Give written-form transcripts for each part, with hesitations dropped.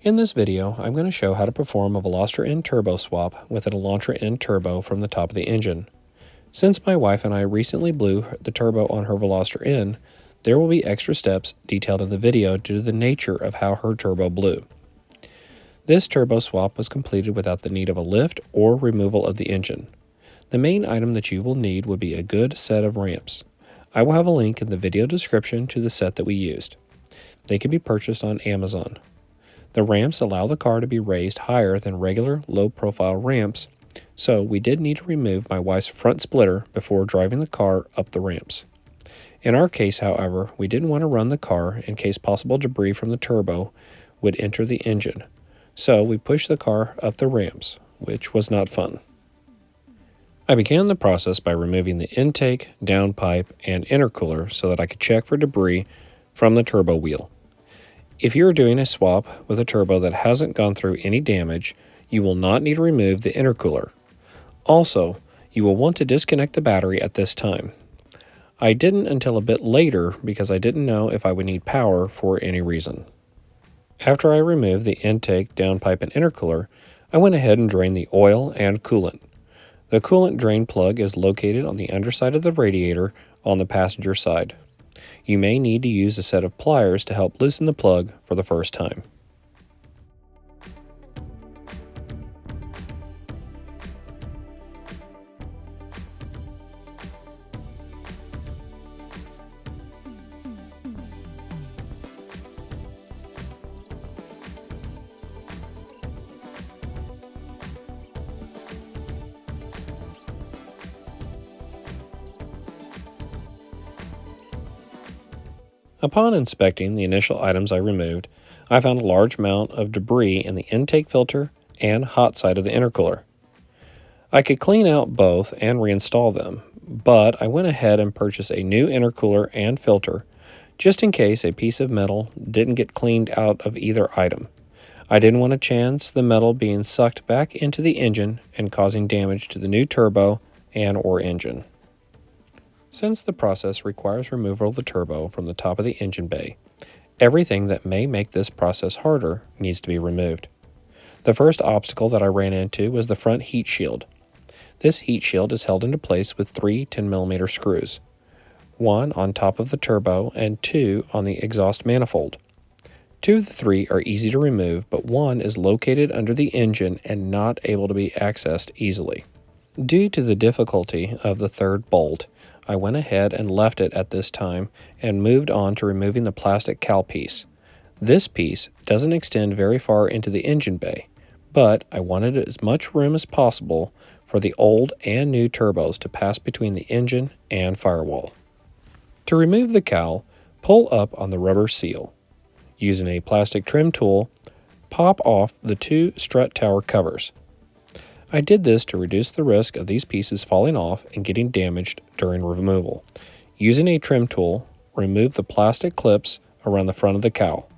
In this video, I'm going to show how to perform a Veloster N turbo swap with an Elantra N turbo from the top of the engine. Since my wife and I recently blew the turbo on her Veloster N, there will be extra steps detailed in the video due to the nature of how her turbo blew. This turbo swap was completed without the need of a lift or removal of the engine. The main item that you will need would be a good set of ramps. I will have a link in the video description to the set that we used. They can be purchased on Amazon. The ramps allow the car to be raised higher than regular low-profile ramps, so we did need to remove my wife's front splitter before driving the car up the ramps. In our case, however, we didn't want to run the car in case possible debris from the turbo would enter the engine, so we pushed the car up the ramps, which was not fun. I began the process by removing the intake, downpipe, and intercooler so that I could check for debris from the turbo wheel. If you are doing a swap with a turbo that hasn't gone through any damage, you will not need to remove the intercooler. Also, you will want to disconnect the battery at this time. I didn't until a bit later because I didn't know if I would need power for any reason. After I removed the intake, downpipe, and intercooler, I went ahead and drained the oil and coolant. The coolant drain plug is located on the underside of the radiator on the passenger side. You may need to use a set of pliers to help loosen the plug for the first time. Upon inspecting the initial items I removed, I found a large amount of debris in the intake filter and hot side of the intercooler. I could clean out both and reinstall them, but I went ahead and purchased a new intercooler and filter, just in case a piece of metal didn't get cleaned out of either item. I didn't want to chance the metal being sucked back into the engine and causing damage to the new turbo and/or engine. Since the process requires removal of the turbo from the top of the engine bay, everything that may make this process harder needs to be removed. The first obstacle that I ran into was the front heat shield. This heat shield is held into place with three 10mm screws, one on top of the turbo and two on the exhaust manifold. Two of the three are easy to remove, but one is located under the engine and not able to be accessed easily. Due to the difficulty of the third bolt, I went ahead and left it at this time and moved on to removing the plastic cowl piece. This piece doesn't extend very far into the engine bay, but I wanted as much room as possible for the old and new turbos to pass between the engine and firewall. To remove the cowl, pull up on the rubber seal. Using a plastic trim tool, pop off the two strut tower covers. I did this to reduce the risk of these pieces falling off and getting damaged during removal. Using a trim tool, remove the plastic clips around the front of the cowl.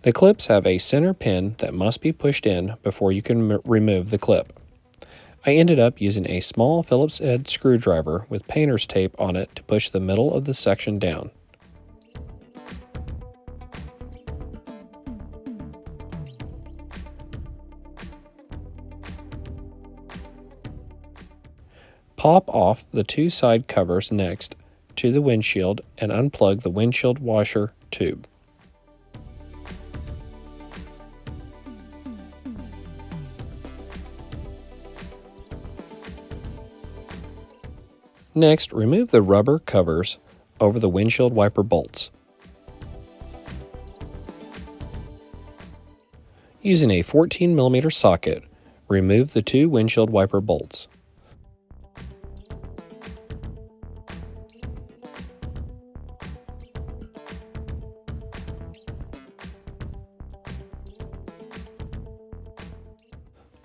The clips have a center pin that must be pushed in before you can remove the clip. I ended up using a small Phillips head screwdriver with painter's tape on it to push the middle of the section down. Pop off the two side covers next to the windshield and unplug the windshield washer tube. Next, remove the rubber covers over the windshield wiper bolts. Using a 14mm socket, remove the two windshield wiper bolts.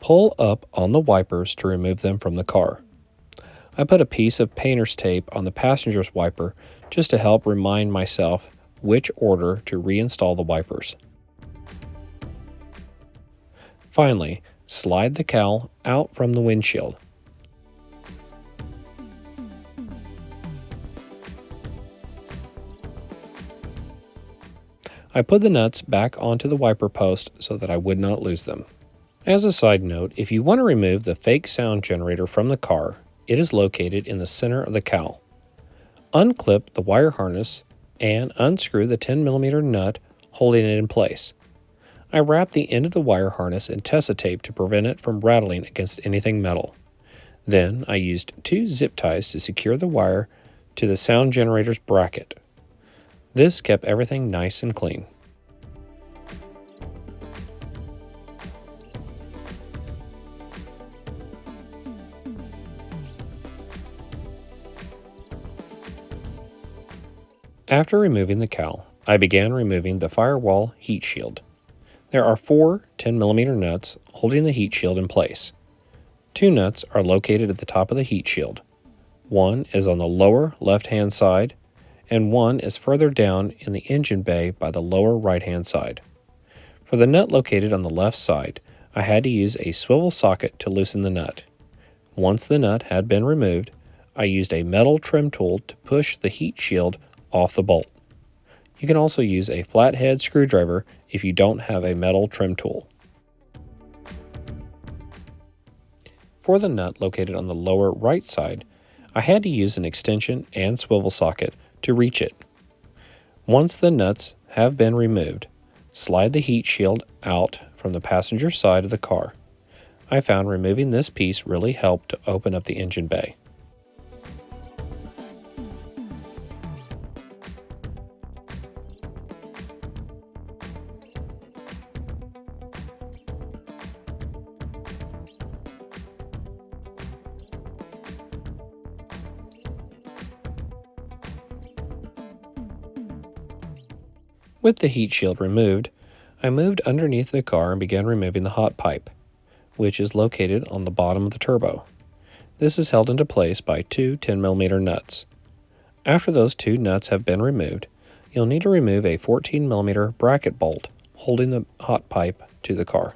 Pull up on the wipers to remove them from the car. I put a piece of painter's tape on the passenger's wiper just to help remind myself which order to reinstall the wipers. Finally, slide the cowl out from the windshield. I put the nuts back onto the wiper post so that I would not lose them. As a side note, if you want to remove the fake sound generator from the car, it is located in the center of the cowl. Unclip the wire harness and unscrew the 10mm nut holding it in place. I wrapped the end of the wire harness in Tessa tape to prevent it from rattling against anything metal. Then I used 2 zip ties to secure the wire to the sound generator's bracket. This kept everything nice and clean. After removing the cowl, I began removing the firewall heat shield. There are 4 10mm nuts holding the heat shield in place. 2 nuts are located at the top of the heat shield. One is on the lower left-hand side, and one is further down in the engine bay by the lower right-hand side. For the nut located on the left side, I had to use a swivel socket to loosen the nut. Once the nut had been removed, I used a metal trim tool to push the heat shield off the bolt. You can also use a flathead screwdriver if you don't have a metal trim tool. For the nut located on the lower right side, I had to use an extension and swivel socket to reach it. Once the nuts have been removed, slide the heat shield out from the passenger side of the car. I found removing this piece really helped to open up the engine bay. With the heat shield removed, I moved underneath the car and began removing the hot pipe, which is located on the bottom of the turbo. This is held into place by 2 10mm nuts. After those 2 nuts have been removed, you'll need to remove a 14mm bracket bolt holding the hot pipe to the car.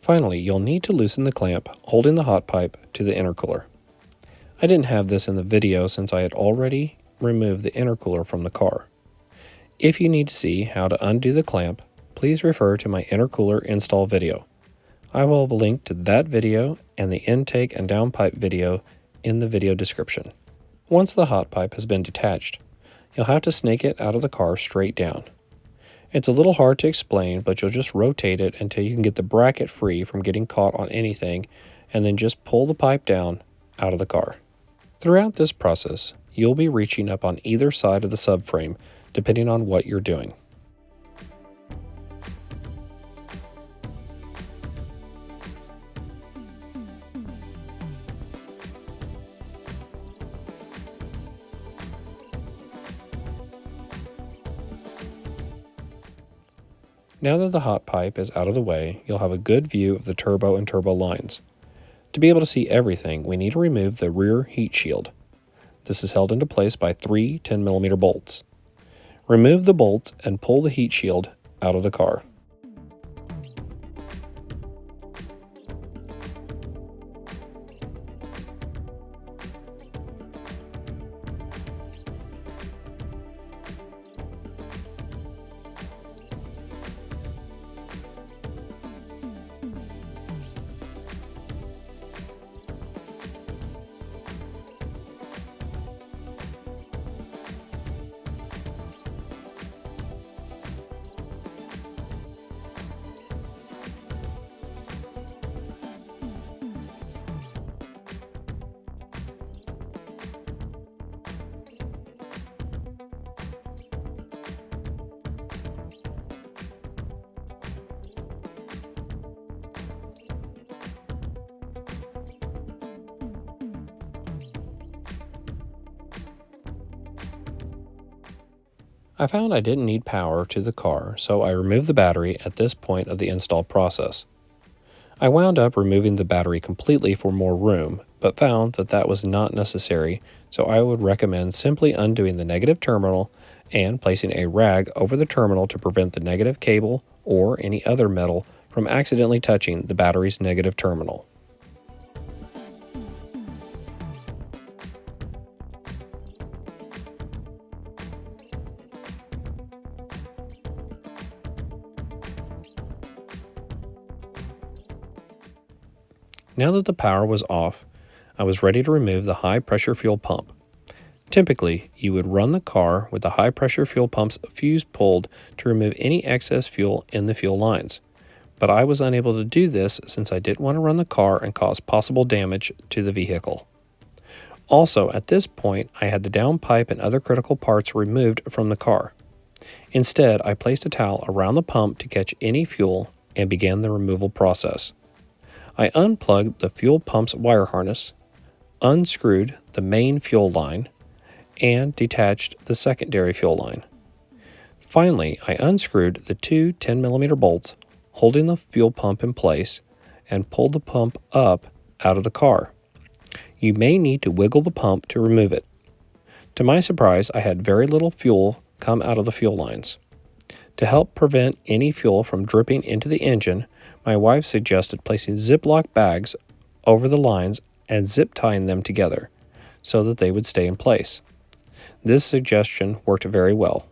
Finally, you'll need to loosen the clamp holding the hot pipe to the intercooler. I didn't have this in the video since I had already removed the intercooler from the car. If you need to see how to undo the clamp, please refer to my intercooler install video. I will have a link to that video and the intake and downpipe video in the video description. Once the hot pipe has been detached, you'll have to snake it out of the car straight down. It's a little hard to explain, but you'll just rotate it until you can get the bracket free from getting caught on anything, and then just pull the pipe down out of the car. Throughout this process, you'll be reaching up on either side of the subframe depending on what you're doing. Now that the hot pipe is out of the way, you'll have a good view of the turbo and turbo lines. To be able to see everything, we need to remove the rear heat shield. This is held into place by 3 10mm bolts. Remove the bolts and pull the heat shield out of the car. I found I didn't need power to the car, so I removed the battery at this point of the install process. I wound up removing the battery completely for more room, but found that that was not necessary, so I would recommend simply undoing the negative terminal and placing a rag over the terminal to prevent the negative cable or any other metal from accidentally touching the battery's negative terminal. Now that the power was off, I was ready to remove the high-pressure fuel pump. Typically, you would run the car with the high-pressure fuel pump's fuse pulled to remove any excess fuel in the fuel lines. But I was unable to do this since I didn't want to run the car and cause possible damage to the vehicle. Also, at this point, I had the downpipe and other critical parts removed from the car. Instead, I placed a towel around the pump to catch any fuel and began the removal process. I unplugged the fuel pump's wire harness, unscrewed the main fuel line, and detached the secondary fuel line. Finally, I unscrewed the two 10mm bolts holding the fuel pump in place and pulled the pump up out of the car. You may need to wiggle the pump to remove it. To my surprise, I had very little fuel come out of the fuel lines. To help prevent any fuel from dripping into the engine, my wife suggested placing Ziploc bags over the lines and zip tying them together so that they would stay in place. This suggestion worked very well.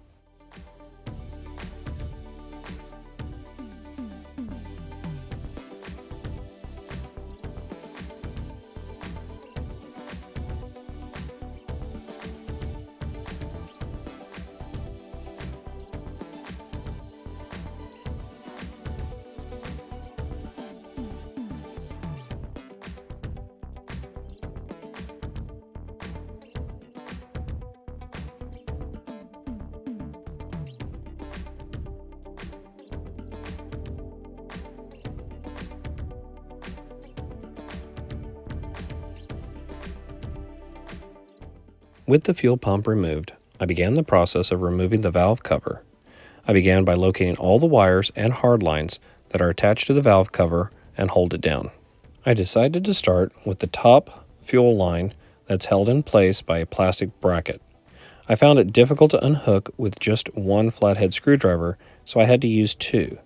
With the fuel pump removed, I began the process of removing the valve cover. I began by locating all the wires and hard lines that are attached to the valve cover and hold it down. I decided to start with the top fuel line that's held in place by a plastic bracket. I found it difficult to unhook with just one flathead screwdriver, so I had to use two,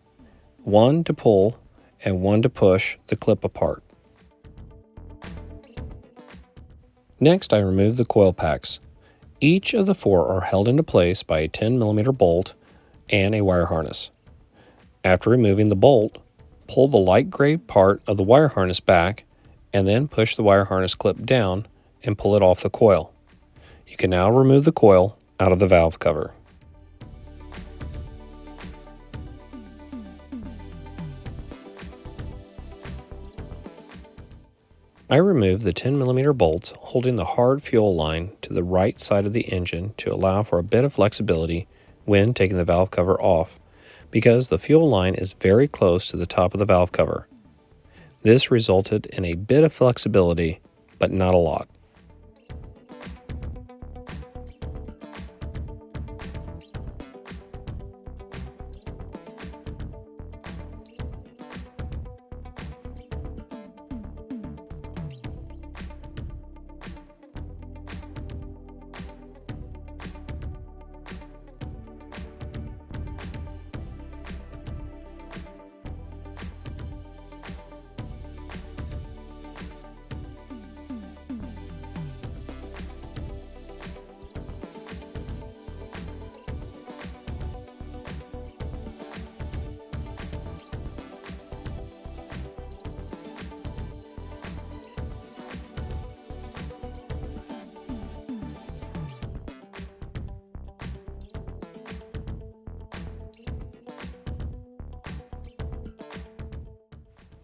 one to pull and one to push the clip apart. Next, I removed the coil packs. Each of the four are held into place by a 10mm bolt and a wire harness. After removing the bolt, pull the light gray part of the wire harness back and then push the wire harness clip down and pull it off the coil. You can now remove the coil out of the valve cover. I removed the 10mm bolts holding the hard fuel line to the right side of the engine to allow for a bit of flexibility when taking the valve cover off, because the fuel line is very close to the top of the valve cover. This resulted in a bit of flexibility, but not a lot.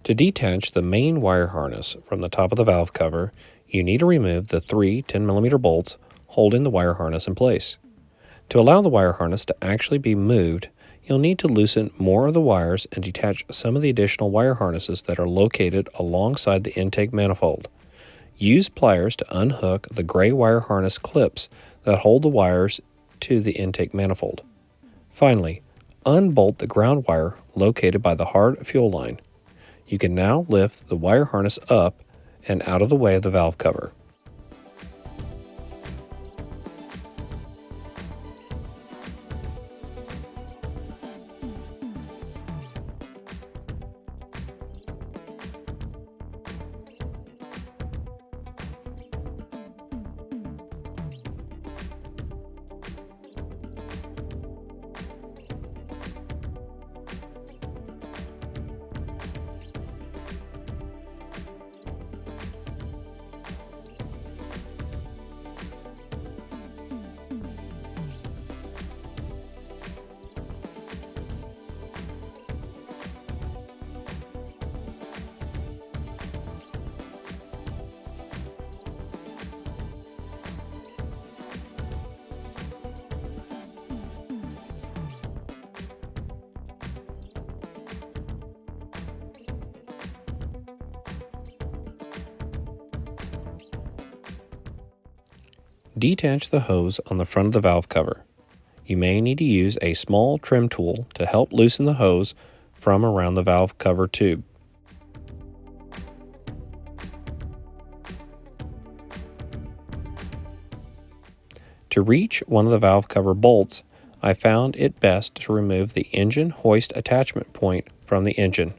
To detach the main wire harness from the top of the valve cover, you need to remove the three 10mm bolts holding the wire harness in place. To allow the wire harness to actually be moved, you'll need to loosen more of the wires and detach some of the additional wire harnesses that are located alongside the intake manifold. Use pliers to unhook the gray wire harness clips that hold the wires to the intake manifold. Finally, unbolt the ground wire located by the hard fuel line. You can now lift the wire harness up and out of the way of the valve cover. Detach the hose on the front of the valve cover. You may need to use a small trim tool to help loosen the hose from around the valve cover tube. To reach one of the valve cover bolts, I found it best to remove the engine hoist attachment point from the engine.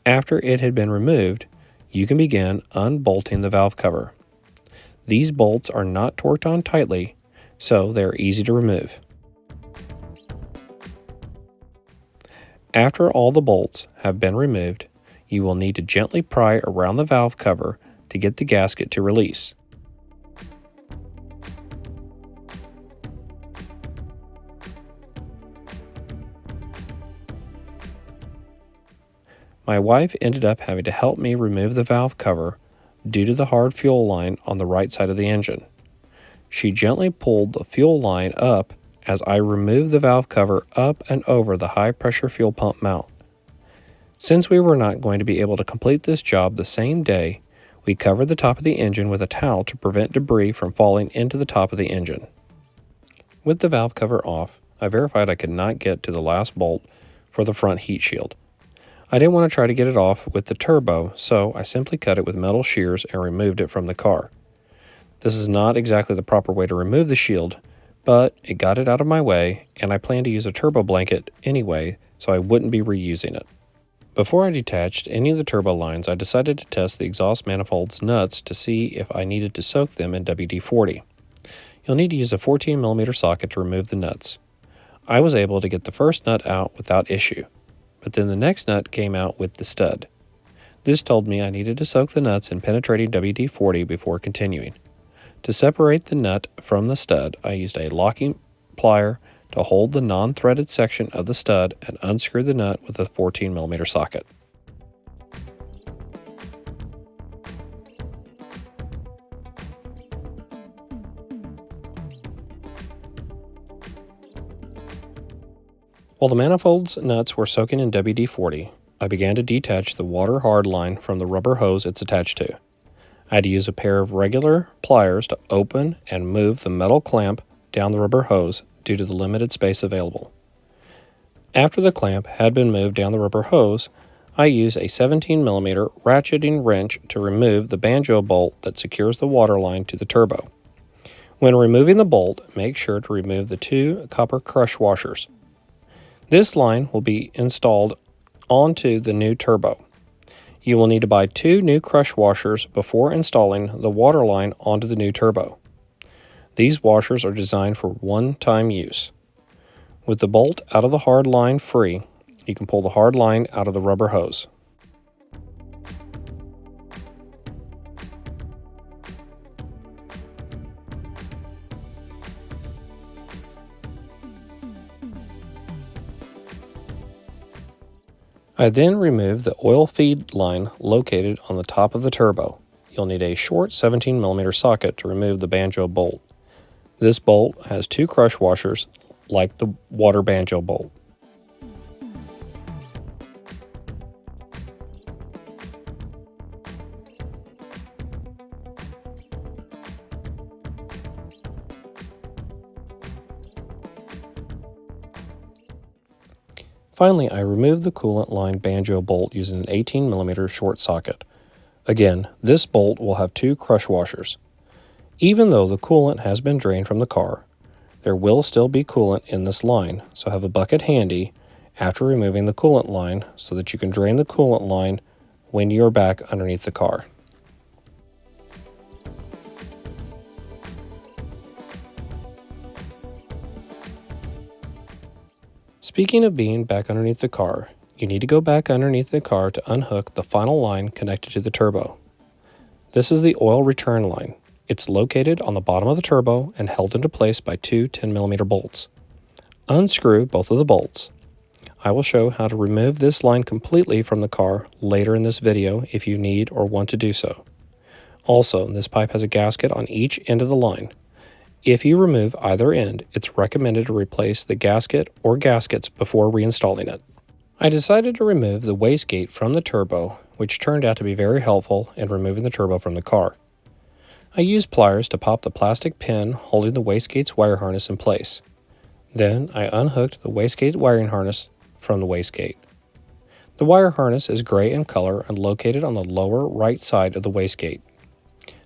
After it had been removed, you can begin unbolting the valve cover. These bolts are not torqued on tightly, so they are easy to remove. After all the bolts have been removed, you will need to gently pry around the valve cover to get the gasket to release. My wife ended up having to help me remove the valve cover due to the hard fuel line on the right side of the engine. She gently pulled the fuel line up as I removed the valve cover up and over the high-pressure fuel pump mount. Since we were not going to be able to complete this job the same day, we covered the top of the engine with a towel to prevent debris from falling into the top of the engine. With the valve cover off, I verified I could not get to the last bolt for the front heat shield. I didn't want to try to get it off with the turbo, so I simply cut it with metal shears and removed it from the car. This is not exactly the proper way to remove the shield, but it got it out of my way, and I plan to use a turbo blanket anyway, so I wouldn't be reusing it. Before I detached any of the turbo lines, I decided to test the exhaust manifold's nuts to see if I needed to soak them in WD-40. You'll need to use a 14mm socket to remove the nuts. I was able to get the first nut out without issue, but then the next nut came out with the stud. This told me I needed to soak the nuts in penetrating WD-40 before continuing. To separate the nut from the stud, I used a locking plier to hold the non-threaded section of the stud and unscrew the nut with a 14mm socket. While the manifold's nuts were soaking in WD-40, I began to detach the water hard line from the rubber hose it's attached to. I had to use a pair of regular pliers to open and move the metal clamp down the rubber hose due to the limited space available. After the clamp had been moved down the rubber hose, I used a 17mm ratcheting wrench to remove the banjo bolt that secures the water line to the turbo. When removing the bolt, make sure to remove the 2 copper crush washers. This line will be installed onto the new turbo. You will need to buy 2 new crush washers before installing the water line onto the new turbo. These washers are designed for one-time use. With the bolt out of the hard line free, you can pull the hard line out of the rubber hose. I then removed the oil feed line located on the top of the turbo. You'll need a short 17mm socket to remove the banjo bolt. This bolt has 2 crush washers like the water banjo bolt. Finally, I removed the coolant line banjo bolt using an 18mm short socket. Again, this bolt will have 2 crush washers. Even though the coolant has been drained from the car, there will still be coolant in this line, so have a bucket handy after removing the coolant line so that you can drain the coolant line when you are back underneath the car. Speaking of being back underneath the car, you need to go back underneath the car to unhook the final line connected to the turbo. This is the oil return line. It's located on the bottom of the turbo and held into place by 2 10mm bolts. Unscrew both of the bolts. I will show how to remove this line completely from the car later in this video if you need or want to do so. Also, this pipe has a gasket on each end of the line. If you remove either end, it's recommended to replace the gasket or gaskets before reinstalling it. I decided to remove the wastegate from the turbo, which turned out to be very helpful in removing the turbo from the car. I used pliers to pop the plastic pin holding the wastegate's wire harness in place. Then I unhooked the wastegate wiring harness from the wastegate. The wire harness is gray in color and located on the lower right side of the wastegate.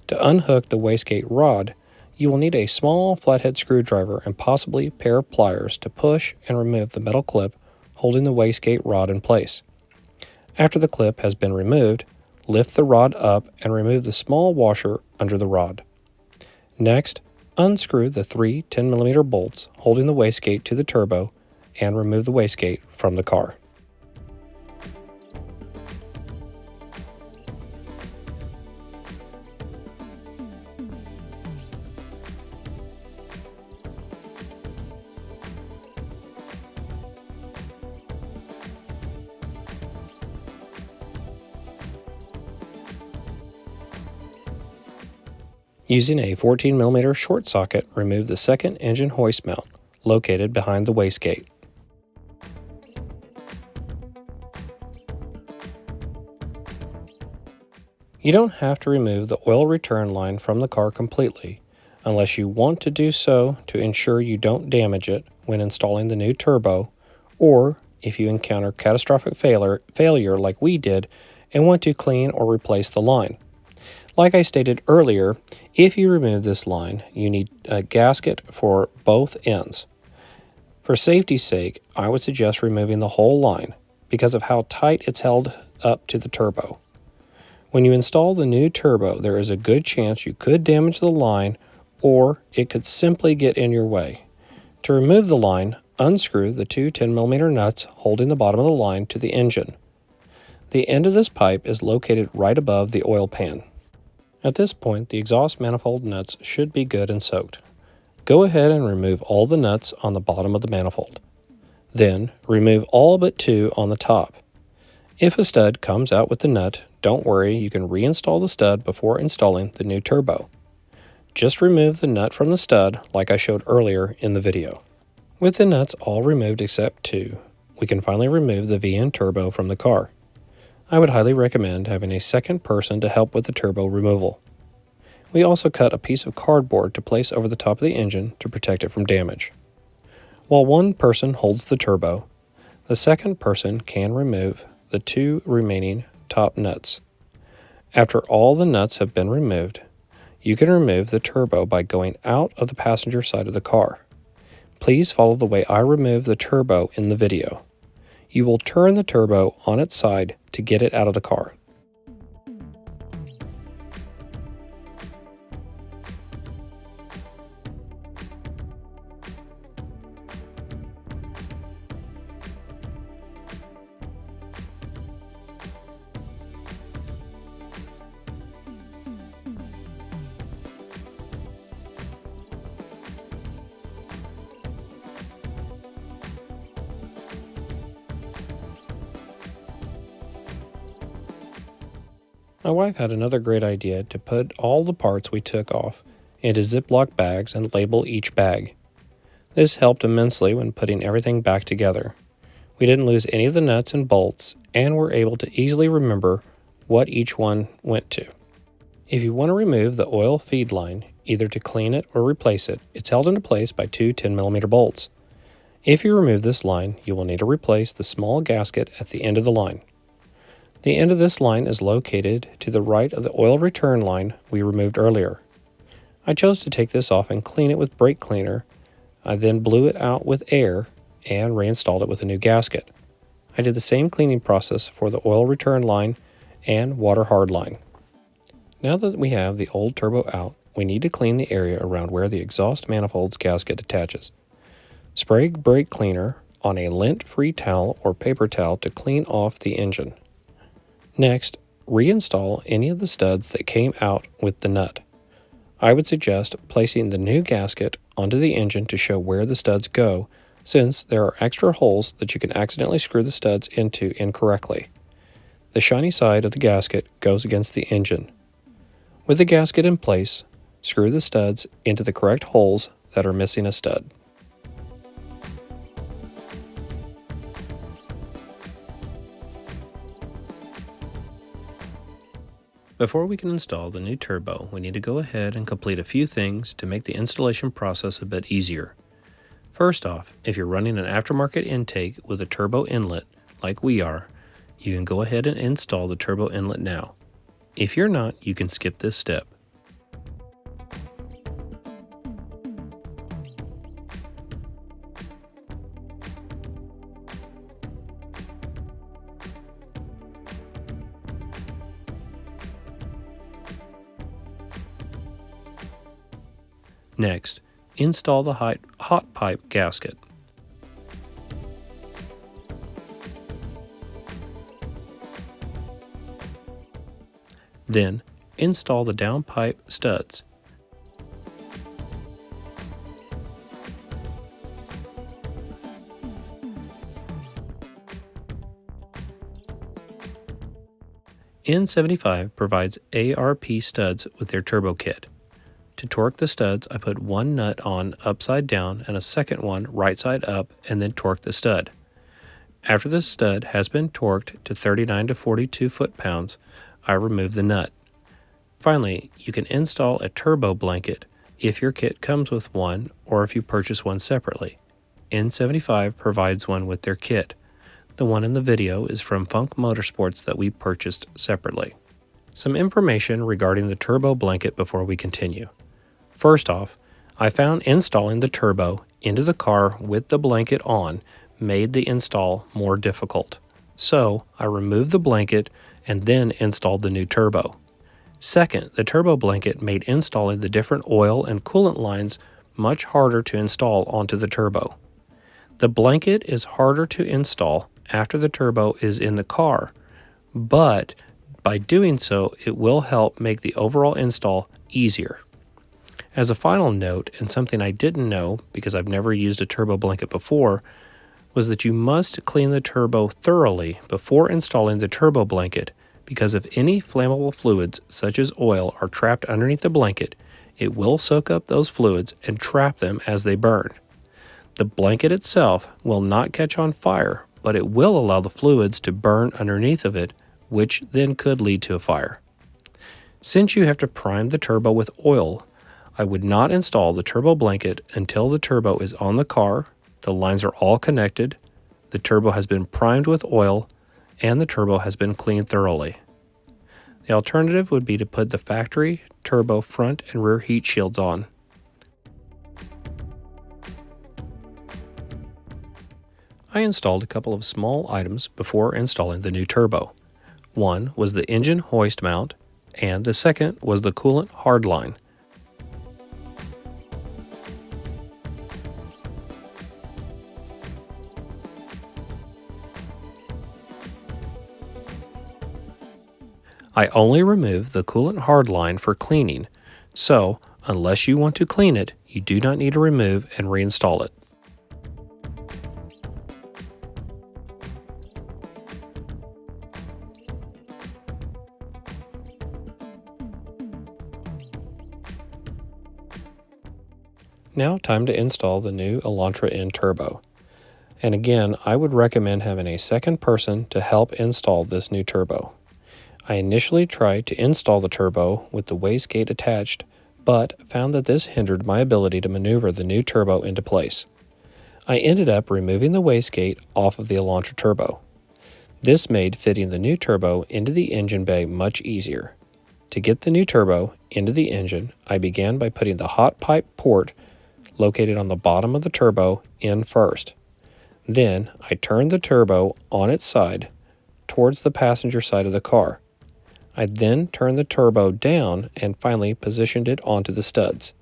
To unhook the wastegate rod, you will need a small flathead screwdriver and possibly a pair of pliers to push and remove the metal clip holding the wastegate rod in place. After the clip has been removed, lift the rod up and remove the small washer under the rod. Next, unscrew the three 10mm bolts holding the wastegate to the turbo and remove the wastegate from the car. Using a 14mm short socket, remove the second engine hoist mount, located behind the wastegate. You don't have to remove the oil return line from the car completely, unless you want to do so to ensure you don't damage it when installing the new turbo, or if you encounter catastrophic failure like we did and want to clean or replace the line. Like I stated earlier, if you remove this line, you need a gasket for both ends. For safety's sake, I would suggest removing the whole line because of how tight it's held up to the turbo. When you install the new turbo, there is a good chance you could damage the line or it could simply get in your way. To remove the line, unscrew the two 10mm nuts holding the bottom of the line to the engine. The end of this pipe is located right above the oil pan. At this point, the exhaust manifold nuts should be good and soaked. Go ahead and remove all the nuts on the bottom of the manifold. Then, remove all but two on the top. If a stud comes out with the nut, don't worry, you can reinstall the stud before installing the new turbo. Just remove the nut from the stud like I showed earlier in the video. With the nuts all removed except two, we can finally remove the VN turbo from the car. I would highly recommend having a second person to help with the turbo removal. We also cut a piece of cardboard to place over the top of the engine to protect it from damage. While one person holds the turbo, the second person can remove the two remaining top nuts. After all the nuts have been removed, you can remove the turbo by going out of the passenger side of the car. Please follow the way I remove the turbo in the video. You will turn the turbo on its side to get it out of the car. My wife had another great idea to put all the parts we took off into Ziploc bags and label each bag. This helped immensely when putting everything back together. We didn't lose any of the nuts and bolts and were able to easily remember what each one went to. If you want to remove the oil feed line, either to clean it or replace it, it's held into place by two 10mm bolts. If you remove this line, you will need to replace the small gasket at the end of the line. The end of this line is located to the right of the oil return line we removed earlier. I chose to take this off and clean it with brake cleaner. I then blew it out with air and reinstalled it with a new gasket. I did the same cleaning process for the oil return line and water hard line. Now that we have the old turbo out, we need to clean the area around where the exhaust manifold's gasket attaches. Spray brake cleaner on a lint-free towel or paper towel to clean off the engine. Next, reinstall any of the studs that came out with the nut. I would suggest placing the new gasket onto the engine to show where the studs go, since there are extra holes that you can accidentally screw the studs into incorrectly. The shiny side of the gasket goes against the engine. With the gasket in place, Screw the studs into the correct holes that are missing a stud. Before we can install the new turbo, we need to go ahead and complete a few things to make the installation process a bit easier. First off, if you're running an aftermarket intake with a turbo inlet, like we are, you can go ahead and install the turbo inlet now. If you're not, you can skip this step. Next, install the hot pipe gasket. Then, install the downpipe studs. N75 provides ARP studs with their turbo kit. To torque the studs, I put one nut on upside down and a second one right side up, and then torque the stud. After the stud has been torqued to 39 to 42 foot-pounds, I remove the nut. Finally, you can install a turbo blanket if your kit comes with one or if you purchase one separately. N75 provides one with their kit. The one in the video is from Funk Motorsports that we purchased separately. Some information regarding the turbo blanket before we continue. First off, I found installing the turbo into the car with the blanket on made the install more difficult. So I removed the blanket and then installed the new turbo. Second, the turbo blanket made installing the different oil and coolant lines much harder to install onto the turbo. The blanket is harder to install after the turbo is in the car, but by doing so, it will help make the overall install easier. As a final note, and something I didn't know because I've never used a turbo blanket before, was that you must clean the turbo thoroughly before installing the turbo blanket, because if any flammable fluids such as oil are trapped underneath the blanket, it will soak up those fluids and trap them as they burn. The blanket itself will not catch on fire, but it will allow the fluids to burn underneath of it, which then could lead to a fire. Since you have to prime the turbo with oil, I would not install the turbo blanket until the turbo is on the car, the lines are all connected, the turbo has been primed with oil, and the turbo has been cleaned thoroughly. The alternative would be to put the factory turbo front and rear heat shields on. I installed a couple of small items before installing the new turbo. One was the engine hoist mount, and the second was the coolant hardline. I only remove the coolant hardline for cleaning, so unless you want to clean it, you do not need to remove and reinstall it. Now time to install the new Elantra N turbo. And again, I would recommend having a second person to help install this new turbo. I initially tried to install the turbo with the wastegate attached, but found that this hindered my ability to maneuver the new turbo into place. I ended up removing the wastegate off of the Elantra turbo. This made fitting the new turbo into the engine bay much easier. To get the new turbo into the engine, I began by putting the hot pipe port located on the bottom of the turbo in first. Then I turned the turbo on its side towards the passenger side of the car. I then turned the turbo down and finally positioned it onto the studs.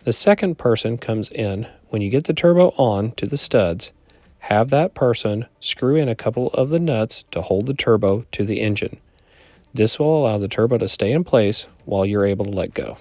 The second person comes in when you get the turbo on to the studs. Have that person screw in a couple of the nuts to hold the turbo to the engine. This will allow the turbo to stay in place while you're able to let go.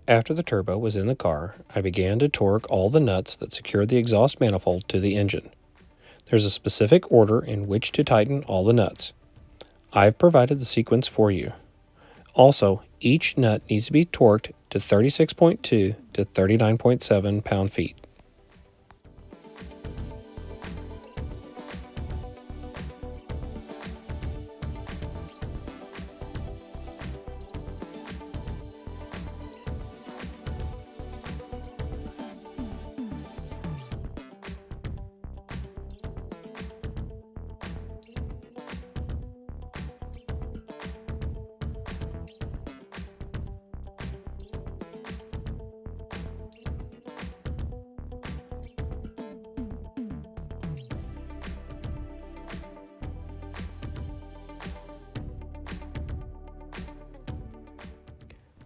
After the turbo was in the car, I began to torque all the nuts that secured the exhaust manifold to the engine. There's a specific order in which to tighten all the nuts. I've provided the sequence for you. Also, each nut needs to be torqued to 36.2 to 39.7 pound-feet.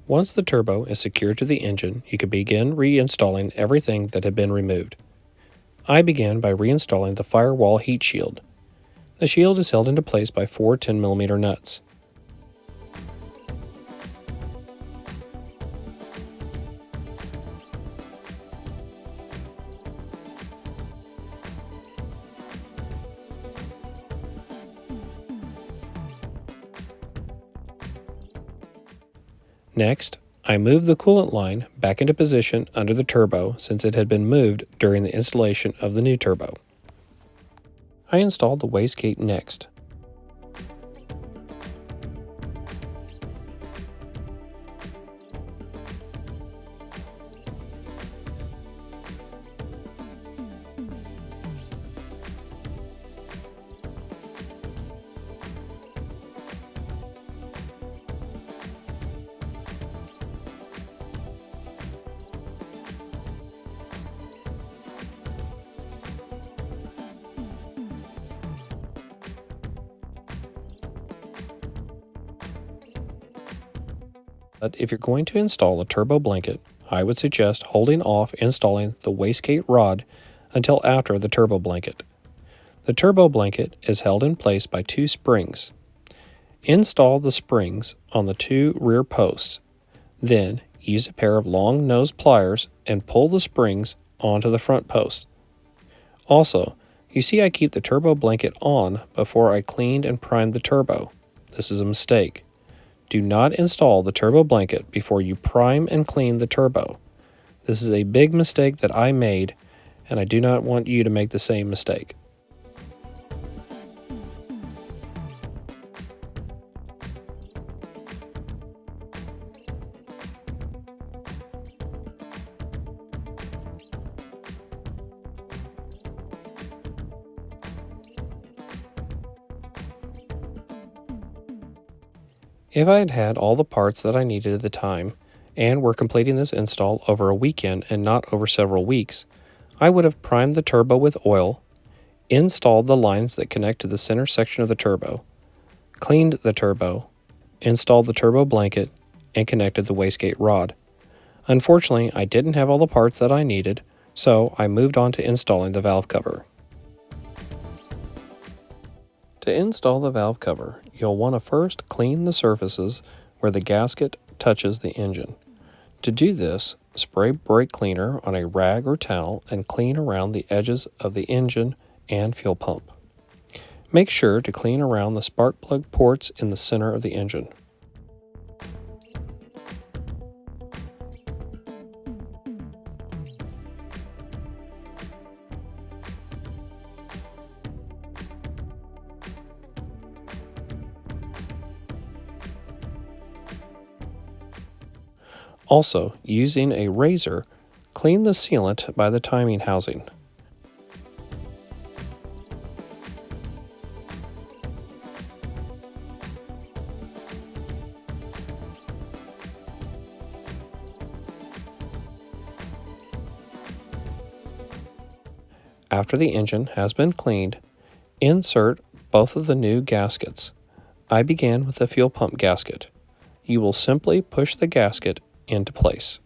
Once the turbo is secured to the engine, you can begin reinstalling everything that had been removed. I began by reinstalling the firewall heat shield. The shield is held into place by four 10mm nuts. Next, I moved the coolant line back into position under the turbo since it had been moved during the installation of the new turbo. I installed the wastegate next. But if you're going to install a turbo blanket, I would suggest holding off installing the wastegate rod until after the turbo blanket. The turbo blanket is held in place by two springs. Install the springs on the two rear posts. Then use a pair of long nose pliers and pull the springs onto the front post. Also, you see I keep the turbo blanket on before I cleaned and primed the turbo. This is a mistake. Do not install the turbo blanket before you prime and clean the turbo. This is a big mistake that I made, and I do not want you to make the same mistake. If I had had all the parts that I needed at the time, and were completing this install over a weekend and not over several weeks, I would have primed the turbo with oil, installed the lines that connect to the center section of the turbo, cleaned the turbo, installed the turbo blanket, and connected the wastegate rod. Unfortunately, I didn't have all the parts that I needed, so I moved on to installing the valve cover. To install the valve cover, you'll want to first clean the surfaces where the gasket touches the engine. To do this, spray brake cleaner on a rag or towel and clean around the edges of the engine and fuel pump. Make sure to clean around the spark plug ports in the center of the engine. Also, using a razor, clean the sealant by the timing housing. After the engine has been cleaned, insert both of the new gaskets. I began with the fuel pump gasket. You will simply push the gasket into place.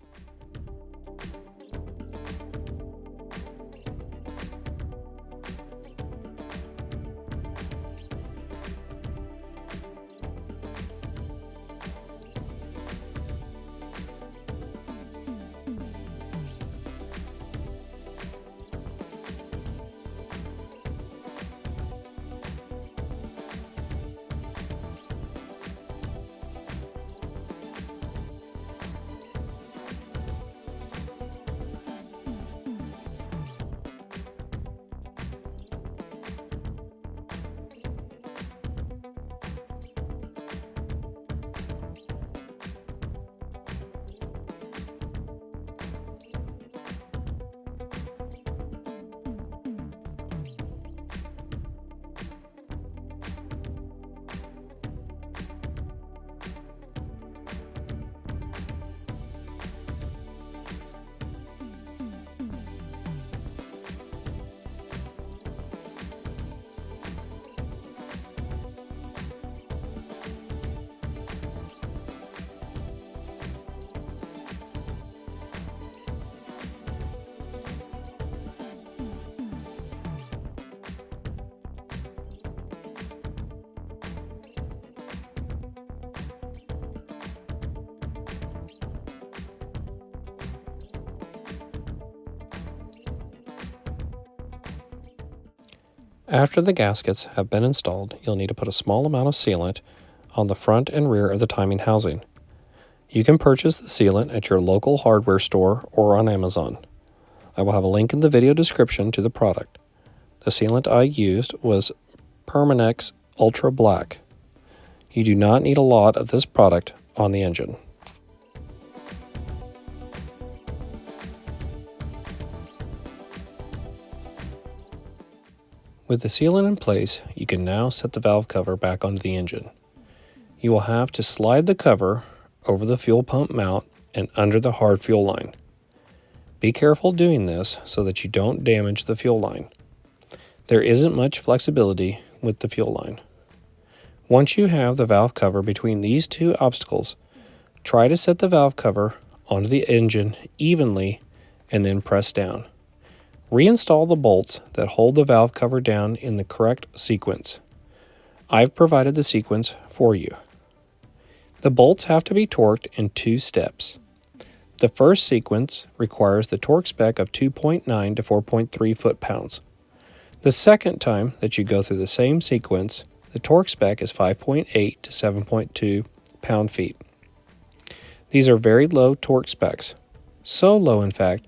After the gaskets have been installed, you'll need to put a small amount of sealant on the front and rear of the timing housing. You can purchase the sealant at your local hardware store or on Amazon. I will have a link in the video description to the product. The sealant I used was Permanex Ultra Black. You do not need a lot of this product on the engine. With the sealant in place, you can now set the valve cover back onto the engine. You will have to slide the cover over the fuel pump mount and under the hard fuel line. Be careful doing this so that you don't damage the fuel line. There isn't much flexibility with the fuel line. Once you have the valve cover between these two obstacles, try to set the valve cover onto the engine evenly and then press down. Reinstall the bolts that hold the valve cover down in the correct sequence. I've provided the sequence for you. The bolts have to be torqued in 2 steps. The first sequence requires the torque spec of 2.9 to 4.3 foot-pounds. The second time that you go through the same sequence, the torque spec is 5.8 to 7.2 pound-feet. These are very low torque specs. So low, in fact,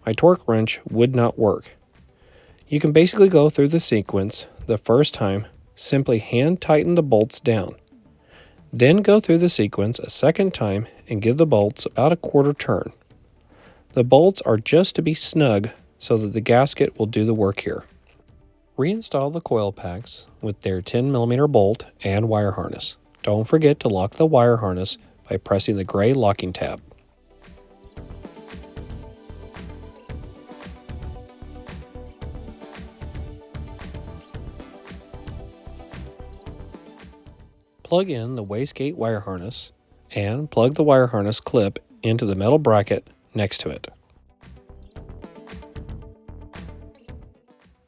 my torque wrench would not work. You can basically go through the sequence the first time, simply hand tighten the bolts down. Then go through the sequence a second time and give the bolts about a quarter turn. The bolts are just to be snug so that the gasket will do the work here. Reinstall the coil packs with their 10mm bolt and wire harness. Don't forget to lock the wire harness by pressing the gray locking tab. Plug in the wastegate wire harness and plug the wire harness clip into the metal bracket next to it.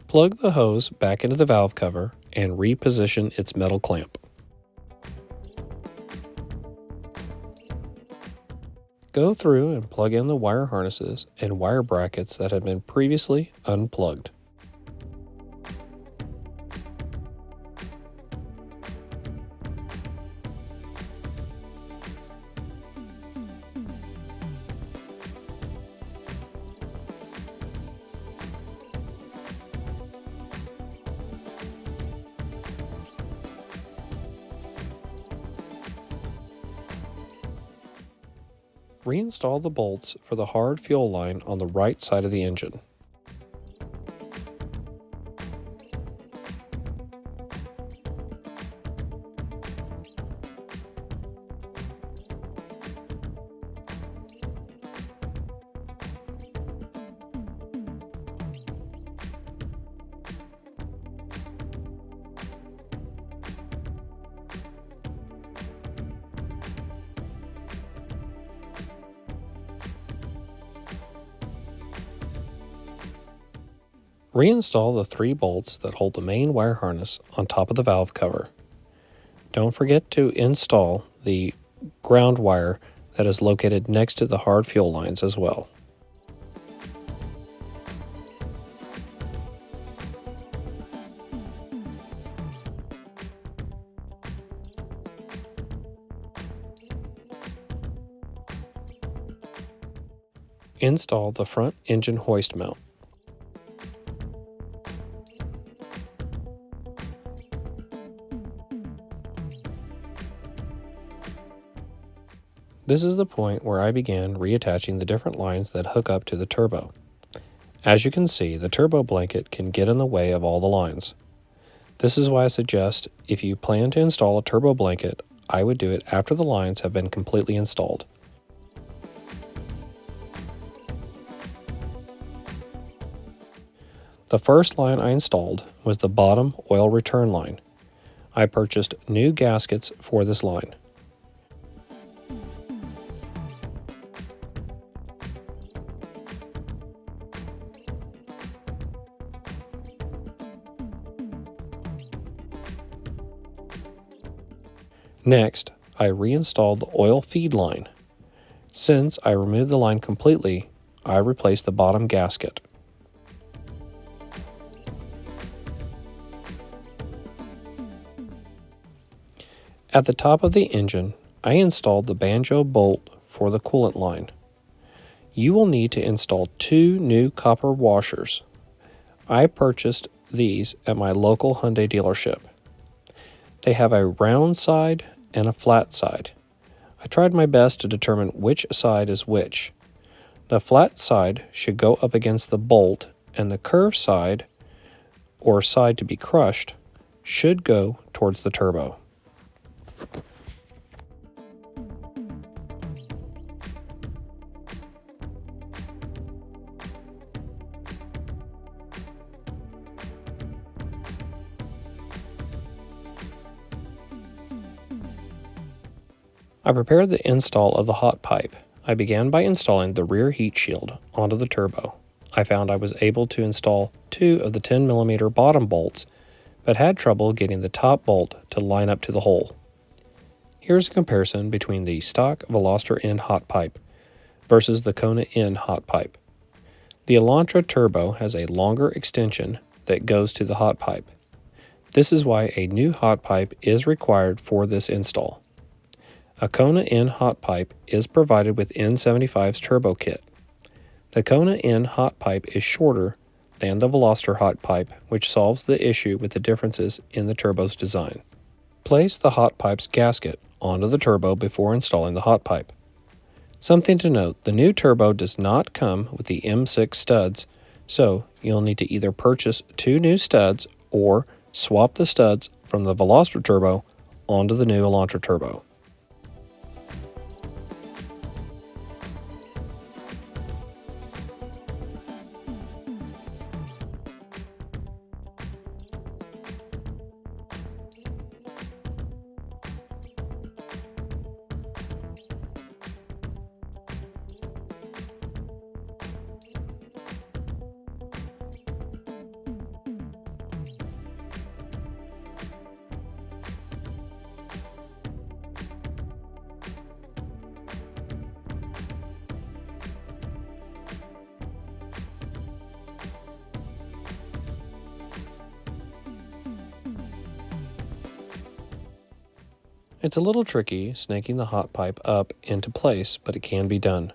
Plug the hose back into the valve cover and reposition its metal clamp. Go through and plug in the wire harnesses and wire brackets that have been previously unplugged. Reinstall the bolts for the hard fuel line on the right side of the engine. Reinstall the 3 bolts that hold the main wire harness on top of the valve cover. Don't forget to install the ground wire that is located next to the hard fuel lines as well. Install the front engine hoist mount. This is the point where I began reattaching the different lines that hook up to the turbo. As you can see, the turbo blanket can get in the way of all the lines. This is why I suggest if you plan to install a turbo blanket, I would do it after the lines have been completely installed. The first line I installed was the bottom oil return line. I purchased new gaskets for this line. Next, I reinstalled the oil feed line. Since I removed the line completely, I replaced the bottom gasket. At the top of the engine, I installed the banjo bolt for the coolant line. You will need to install 2 new copper washers. I purchased these at my local Hyundai dealership. They have a round side and a flat side. I tried my best to determine which side is which. The flat side should go up against the bolt, and the curved side, or side to be crushed, should go towards the turbo. I prepared the install of the hot pipe. I began by installing the rear heat shield onto the turbo. I found I was able to install 2 of the 10mm bottom bolts, but had trouble getting the top bolt to line up to the hole. Here's a comparison between the stock Veloster N hot pipe versus the Kona N hot pipe. The Elantra turbo has a longer extension that goes to the hot pipe. This is why a new hot pipe is required for this install. A Kona N hot pipe is provided with N75's turbo kit. The Kona N hot pipe is shorter than the Veloster hot pipe, which solves the issue with the differences in the turbo's design. Place the hot pipe's gasket onto the turbo before installing the hot pipe. Something to note, the new turbo does not come with the M6 studs, so you'll need to either purchase 2 new studs or swap the studs from the Veloster turbo onto the new Elantra turbo. It's a little tricky snaking the hot pipe up into place, but it can be done.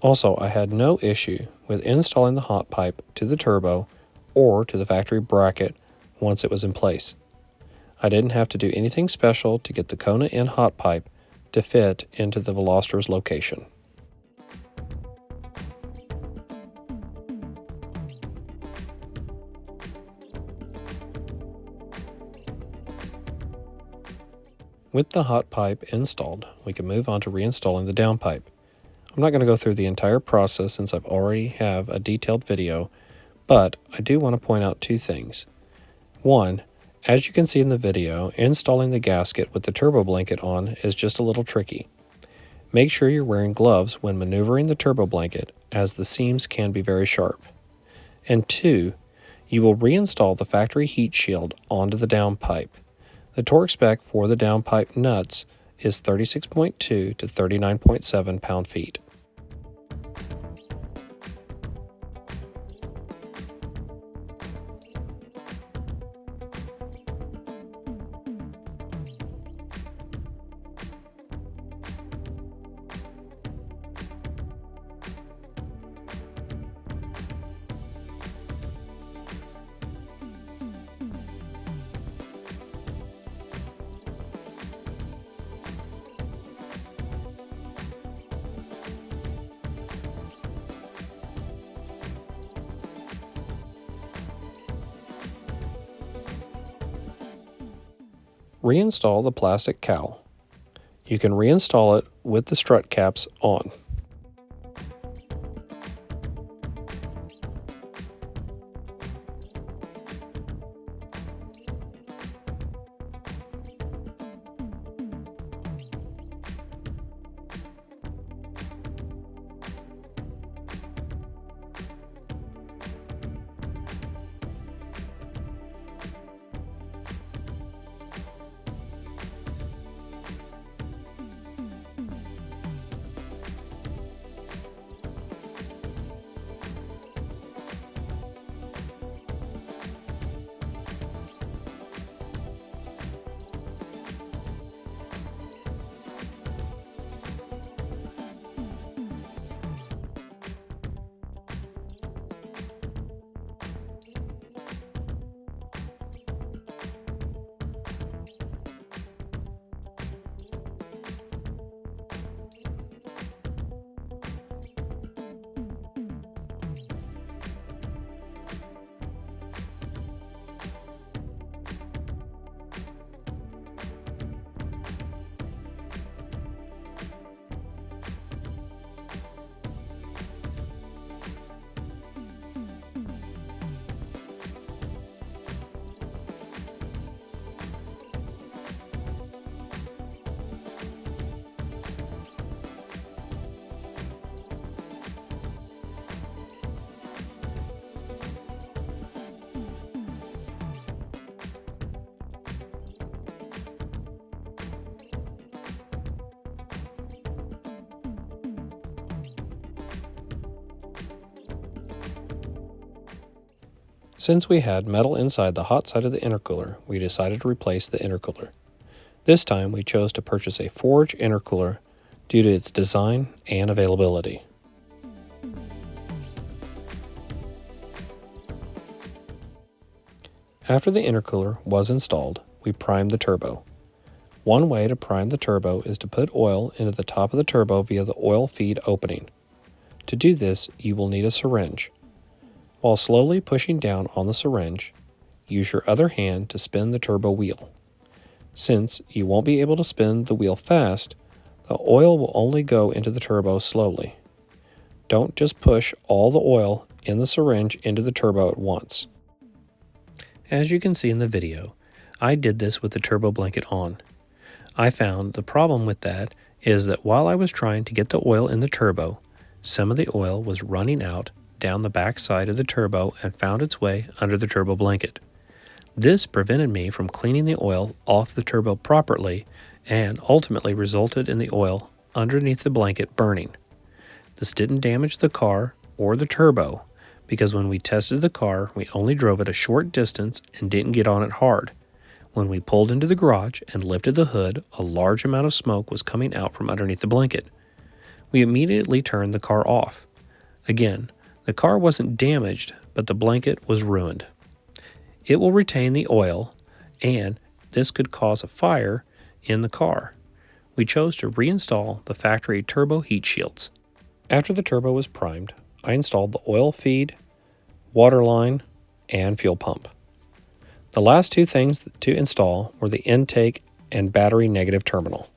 Also, I had no issue with installing the hot pipe to the turbo or to the factory bracket once it was in place. I didn't have to do anything special to get the Kona N hot pipe to fit into the Veloster's location. With the hot pipe installed, we can move on to reinstalling the downpipe. I'm not going to go through the entire process since I've already have a detailed video, but I do want to point out 2 things. 1, as you can see in the video, installing the gasket with the turbo blanket on is just a little tricky. Make sure you're wearing gloves when maneuvering the turbo blanket, as the seams can be very sharp. And 2, you will reinstall the factory heat shield onto the downpipe. The torque spec for the downpipe nuts is 36.2 to 39.7 pound-feet. Reinstall the plastic cowl. You can reinstall it with the strut caps on. Since we had metal inside the hot side of the intercooler, we decided to replace the intercooler. This time we chose to purchase a forged intercooler due to its design and availability. After the intercooler was installed, we primed the turbo. One way to prime the turbo is to put oil into the top of the turbo via the oil feed opening. To do this, you will need a syringe. While slowly pushing down on the syringe, use your other hand to spin the turbo wheel. Since you won't be able to spin the wheel fast, the oil will only go into the turbo slowly. Don't just push all the oil in the syringe into the turbo at once. As you can see in the video, I did this with the turbo blanket on. I found the problem with that is that while I was trying to get the oil in the turbo, some of the oil was running out down the back side of the turbo and found its way under the turbo blanket. This prevented me from cleaning the oil off the turbo properly and ultimately resulted in the oil underneath the blanket burning. This didn't damage the car or the turbo because when we tested the car, we only drove it a short distance and didn't get on it hard. When we pulled into the garage and lifted the hood, a large amount of smoke was coming out from underneath the blanket. We immediately turned the car off. Again, the car wasn't damaged, but the blanket was ruined. It will retain the oil, and this could cause a fire in the car. We chose to reinstall the factory turbo heat shields. After the turbo was primed, I installed the oil feed, water line, and fuel pump. The last two things to install were the intake and battery negative terminal.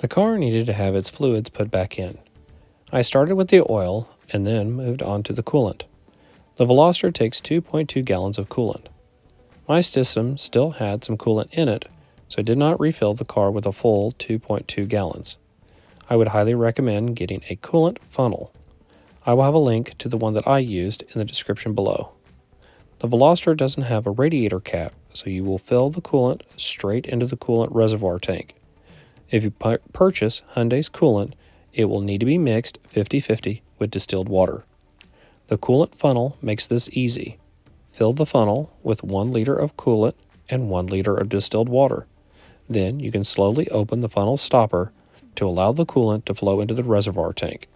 The car needed to have its fluids put back in. I started with the oil and then moved on to the coolant. The Veloster takes 2.2 gallons of coolant. My system still had some coolant in it, so I did not refill the car with a full 2.2 gallons. I would highly recommend getting a coolant funnel. I will have a link to the one that I used in the description below. The Veloster doesn't have a radiator cap, so you will fill the coolant straight into the coolant reservoir tank. If you purchase Hyundai's coolant, it will need to be mixed 50-50 with distilled water. The coolant funnel makes this easy. Fill the funnel with 1 liter of coolant and 1 liter of distilled water. Then you can slowly open the funnel stopper to allow the coolant to flow into the reservoir tank.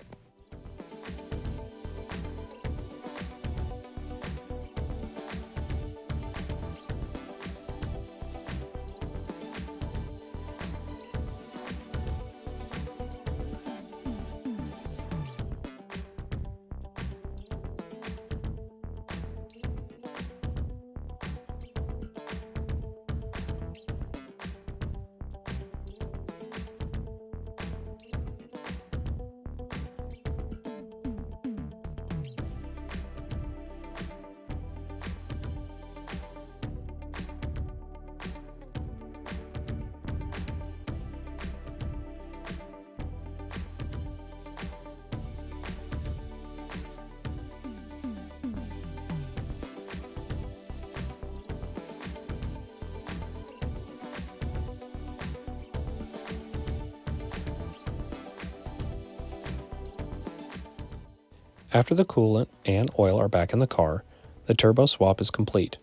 After the coolant and oil are back in the car, the turbo swap is complete.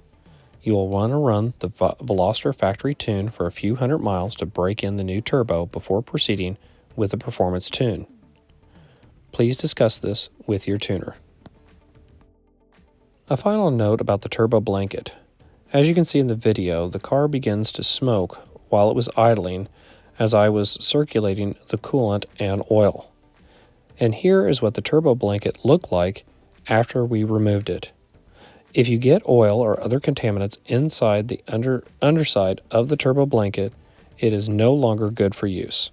You will want to run the Veloster factory tune for a few hundred miles to break in the new turbo before proceeding with the performance tune. Please discuss this with your tuner. A final note about the turbo blanket. As you can see in the video, the car begins to smoke while it was idling as I was circulating the coolant and oil. And here is what the turbo blanket looked like after we removed it. If you get oil or other contaminants inside the underside of the turbo blanket, it is no longer good for use.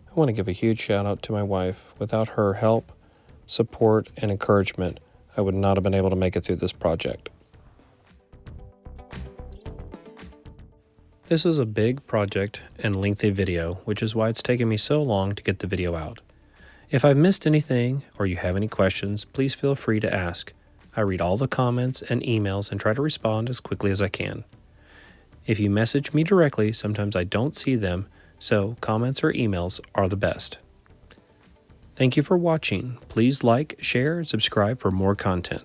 I want to give a huge shout out to my wife. Without her help, support, and encouragement, I would not have been able to make it through this project. This is a big project and lengthy video, which is why it's taken me so long to get the video out. If I've missed anything or you have any questions, please feel free to ask. I read all the comments and emails and try to respond as quickly as I can. If you message me directly, sometimes I don't see them, so comments or emails are the best. Thank you for watching. Please like, share, and subscribe for more content.